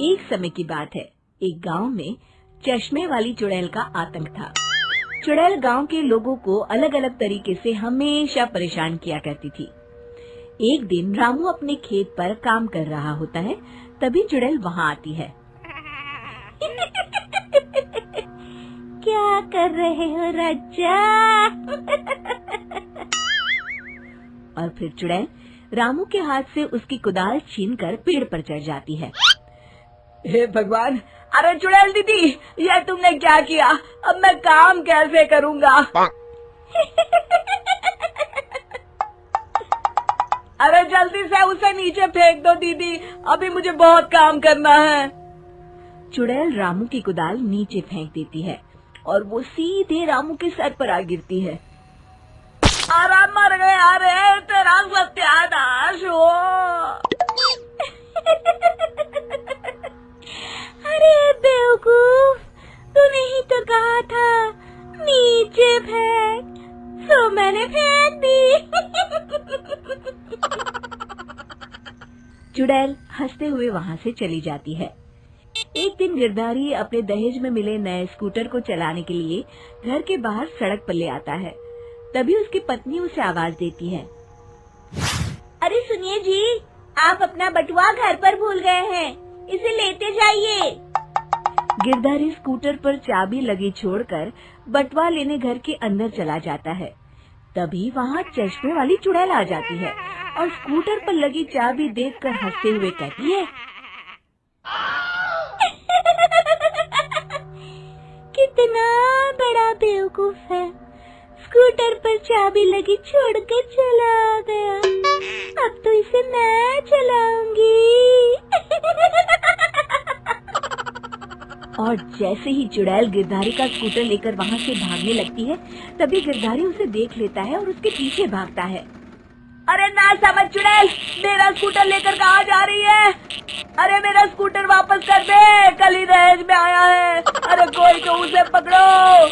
एक समय की बात है, एक गांव में चश्मे वाली चुड़ैल का आतंक था। चुड़ैल गांव के लोगों को अलग अलग तरीके से हमेशा परेशान किया करती थी। एक दिन रामू अपने खेत पर काम कर रहा होता है, तभी चुड़ैल वहाँ आती है। क्या कर रहे हो राजा? और फिर चुड़ैल रामू के हाथ से उसकी कुदाल छीनकर पेड़ पर चढ़ जाती है। हे भगवान, अरे चुड़ैल दीदी, यह तुमने क्या किया? अब मैं काम कैसे करूँगा? अरे जल्दी से उसे नीचे फेंक दो दीदी, अभी मुझे बहुत काम करना है। चुड़ैल रामू की कुदाल नीचे फेंक देती है और वो सीधे रामू के सर पर आ गिरती है। अरे मर गया रे, तेरा सत्यानाश हो। अरे बेवकूफ, तूने ही तो कहा था नीचे फेंक, सो मैंने फेंक दी। चुड़ैल हंसते हुए वहाँ से चली जाती है। एक दिन गिरधारी अपने दहेज में मिले नए स्कूटर को चलाने के लिए घर के बाहर सड़क पर ले आता है। तभी उसकी पत्नी उसे आवाज देती है। अरे सुनिए जी, आप अपना बटुआ घर पर भूल गए हैं, इसे लेते जाइए। गिरधारी स्कूटर पर चाबी लगी छोड़कर बटुआ लेने घर के अंदर चला जाता है। तभी वहाँ चश्मे वाली चुड़ैल आ जाती है और स्कूटर पर लगी चाबी देखकर हंसते हुए कहती है, कितना बड़ा बेवकूफ है, स्कूटर पर चाबी लगी छोड़कर चला गया, अब तो इसे मैं चलाऊंगी। और जैसे ही चुड़ैल गिरधारी का स्कूटर लेकर वहाँ से भागने लगती है, तभी गिरधारी उसे देख लेता है और उसके पीछे भागता है। अरे ना समझ चुड़ैल, मेरा स्कूटर लेकर कहाँ जा रही है? अरे मेरा स्कूटर वापस कर दे, कल ही दहेज में आया है। अरे कोई तो उसे पकड़ो।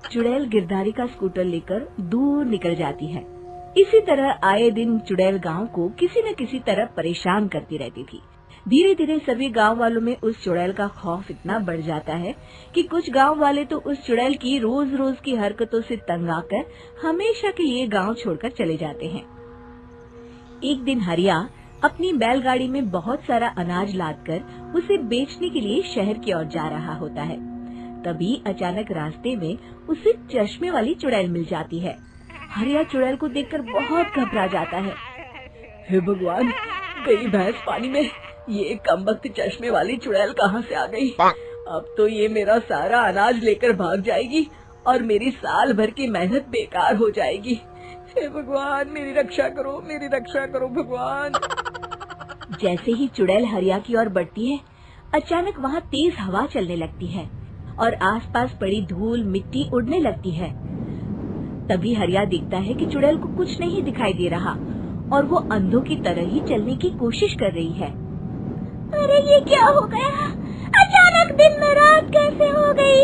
चुड़ैल गिरधारी का स्कूटर लेकर दूर निकल जाती है। इसी तरह आए दिन चुड़ैल गांव को किसी न किसी तरह परेशान करती रहती थी। धीरे धीरे सभी गांव वालों में उस चुड़ैल का खौफ इतना बढ़ जाता है कि कुछ गांव वाले तो उस चुड़ैल की रोज रोज की हरकतों से तंग आकर हमेशा के लिए गांव छोड़कर चले जाते हैं। एक दिन हरिया अपनी बैलगाड़ी में बहुत सारा अनाज लादकर उसे बेचने के लिए शहर की ओर जा रहा होता है। तभी अचानक रास्ते में उसे चश्मे वाली चुड़ैल मिल जाती है। हरिया चुड़ैल को देखकर बहुत घबरा जाता है। हे भगवान, गई भैंस पानी में, ये कमबख्त चश्मे वाली चुड़ैल कहाँ से आ गई? अब तो ये मेरा सारा अनाज लेकर भाग जाएगी और मेरी साल भर की मेहनत बेकार हो जाएगी। हे भगवान, मेरी रक्षा करो भगवान। जैसे ही चुड़ैल हरिया की ओर बढ़ती है, अचानक वहाँ तेज हवा चलने लगती है और आसपास पड़ी धूल मिट्टी उड़ने लगती है। तभी हरिया देखता है कि चुड़ैल को कुछ नहीं दिखाई दे रहा और वो अंधों की तरह ही चलने की कोशिश कर रही है। अरे ये क्या हो गया? अचानक दिन में रात कैसे हो गई?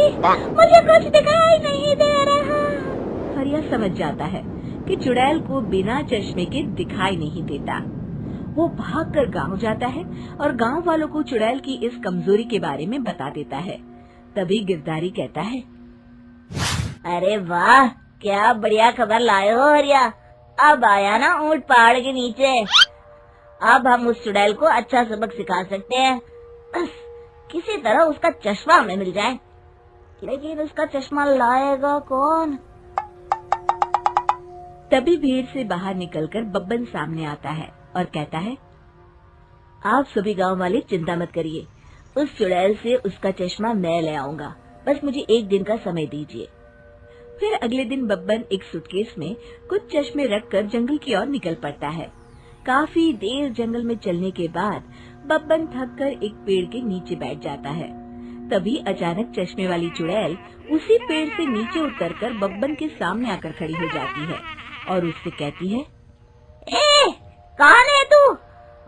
मुझे कुछ दिखाई नहीं दे रहा। हरिया समझ जाता है कि चुड़ैल को बिना चश्मे के दिखाई नहीं देता। वो भागकर गांव जाता है और गांव वालों को चुड़ैल की इस कमजोरी के बारे में बता देता है। तभी गिरधारी कहता है, अरे वाह, क्या बढ़िया खबर लाए हो हरिया। अब आया ना ऊंट पहाड़ के नीचे। अब हम उस चुड़ैल को अच्छा सबक सिखा सकते हैं। बस किसी तरह उसका चश्मा हमें मिल जाए। लेकिन उसका चश्मा लाएगा कौन? तभी भीड़ से बाहर निकलकर बब्बन सामने आता है और कहता है, आप सभी गांव वाले चिंता मत करिए, उस चुड़ैल से उसका चश्मा मैं ले आऊंगा, बस मुझे एक दिन का समय दीजिए। फिर अगले दिन बब्बन एक सूटकेस में कुछ चश्मे रखकर जंगल की ओर निकल पड़ता है। काफी देर जंगल में चलने के बाद बब्बन थककर एक पेड़ के नीचे बैठ जाता है। तभी अचानक चश्मे वाली चुड़ैल उसी पेड़ से नीचे उतरकर बब्बन के सामने आकर खड़ी हो जाती है और उससे कहती है, ए, कौन है तू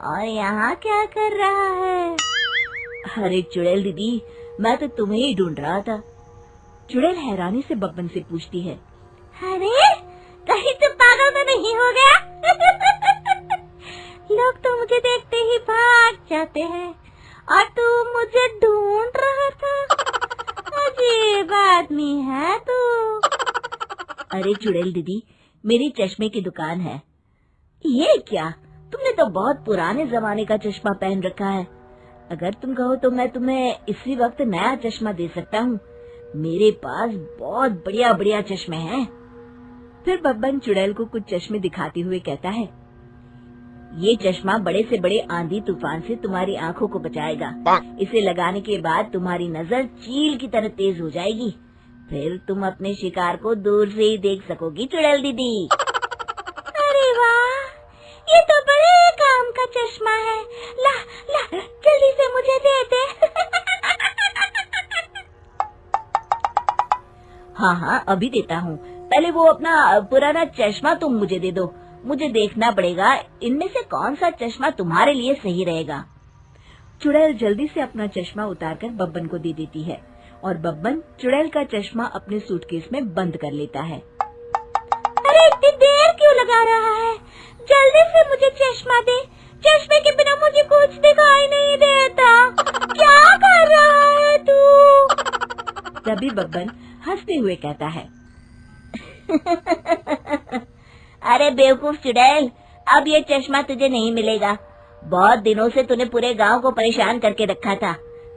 और यहाँ क्या कर रहा है? अरे चुड़ैल दीदी, मैं तो तुम्हें ही ढूंढ रहा था। चुड़ैल हैरानी से बब्बन से पूछती है, अरे कहीं तो पागल तो नहीं हो गया? जाते हैं। और तू मुझे ढूंढ रहा था, अजीब आदमी है तू। अरे चुड़ैल दीदी, मेरी चश्मे की दुकान है। ये क्या, तुमने तो बहुत पुराने जमाने का चश्मा पहन रखा है। अगर तुम कहो तो मैं तुम्हें इसी वक्त नया चश्मा दे सकता हूँ। मेरे पास बहुत बढ़िया बढ़िया चश्मे हैं। फिर बब्बन चुड़ैल को कुछ चश्मे दिखाते हुए कहता है, ये चश्मा बड़े से बड़े आंधी तूफान से तुम्हारी आंखों को बचाएगा। इसे लगाने के बाद तुम्हारी नजर चील की तरह तेज हो जाएगी। फिर तुम अपने शिकार को दूर से ही देख सकोगी चुड़ैल दीदी। अरे वाह, ये तो बड़े काम का चश्मा है। ला ला, जल्दी से मुझे दे दे। हाँ हाँ, अभी देता हूँ। पहले वो अपना पुराना चश्मा तुम मुझे दे दो। मुझे देखना पड़ेगा इनमें से कौन सा चश्मा तुम्हारे लिए सही रहेगा। चुड़ैल जल्दी से अपना चश्मा उतारकर बब्बन को दे देती है और बब्बन चुड़ैल का चश्मा अपने सूटकेस में बंद कर लेता है। अरे इतनी देर क्यों लगा रहा है? जल्दी से मुझे चश्मा दे। चश्मे के बिना मुझे कुछ दिखाई नहीं देता। क्या कर रहा है तू? तभी बब्बन हंसते हुए कहता है, अरे बेवकूफ चुड़ैल, अब ये चश्मा तुझे नहीं मिलेगा। बहुत दिनों से तूने पूरे गांव को परेशान करके रखा था।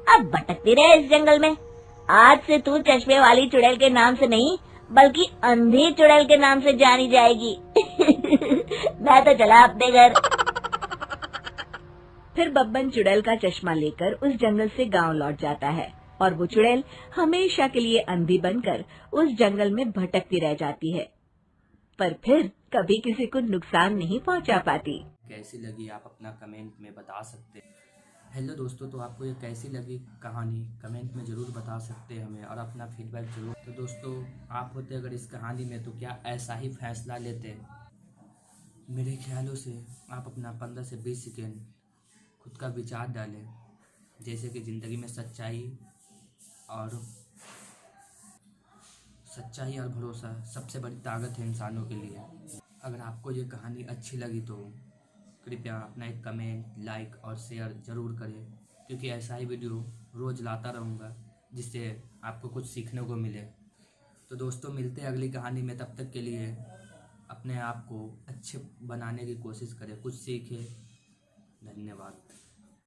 अब भटकती रहे इस जंगल में। आज से तू चश्मे वाली चुड़ैल के नाम से नहीं, बल्कि अंधी चुड़ैल के नाम से जानी जाएगी। मैं तो चला अपने घर। फिर बब्बन चुड़ैल का चश्मा लेकर उस जंगल से गांव लौट जाता है और वो चुड़ैल हमेशा के लिए अंधी बनकर उस जंगल में भटकती रह जाती है, पर फिर कभी किसी को नुकसान नहीं पहुंचा पाती। कैसी लगी आप अपना कमेंट में बता सकते हैं। हेलो दोस्तों, तो आपको ये कैसी लगी कहानी कमेंट में ज़रूर बता सकते हैं हमें, और अपना फीडबैक जरूर। तो दोस्तों, आप होते अगर इस कहानी में, तो क्या ऐसा ही फैसला लेते? मेरे ख्यालों से आप अपना 15 से 20 सेकेंड खुद का विचार डालें, जैसे कि ज़िंदगी में सच्चाई और भरोसा सबसे बड़ी ताकत है इंसानों के लिए। अगर आपको ये कहानी अच्छी लगी तो कृपया अपना एक कमेंट, लाइक और शेयर ज़रूर करें, क्योंकि ऐसा ही वीडियो रोज़ लाता रहूँगा जिससे आपको कुछ सीखने को मिले। तो दोस्तों, मिलते हैं अगली कहानी में। तब तक के लिए अपने आप को अच्छे बनाने की कोशिश करें, कुछ सीखें। धन्यवाद।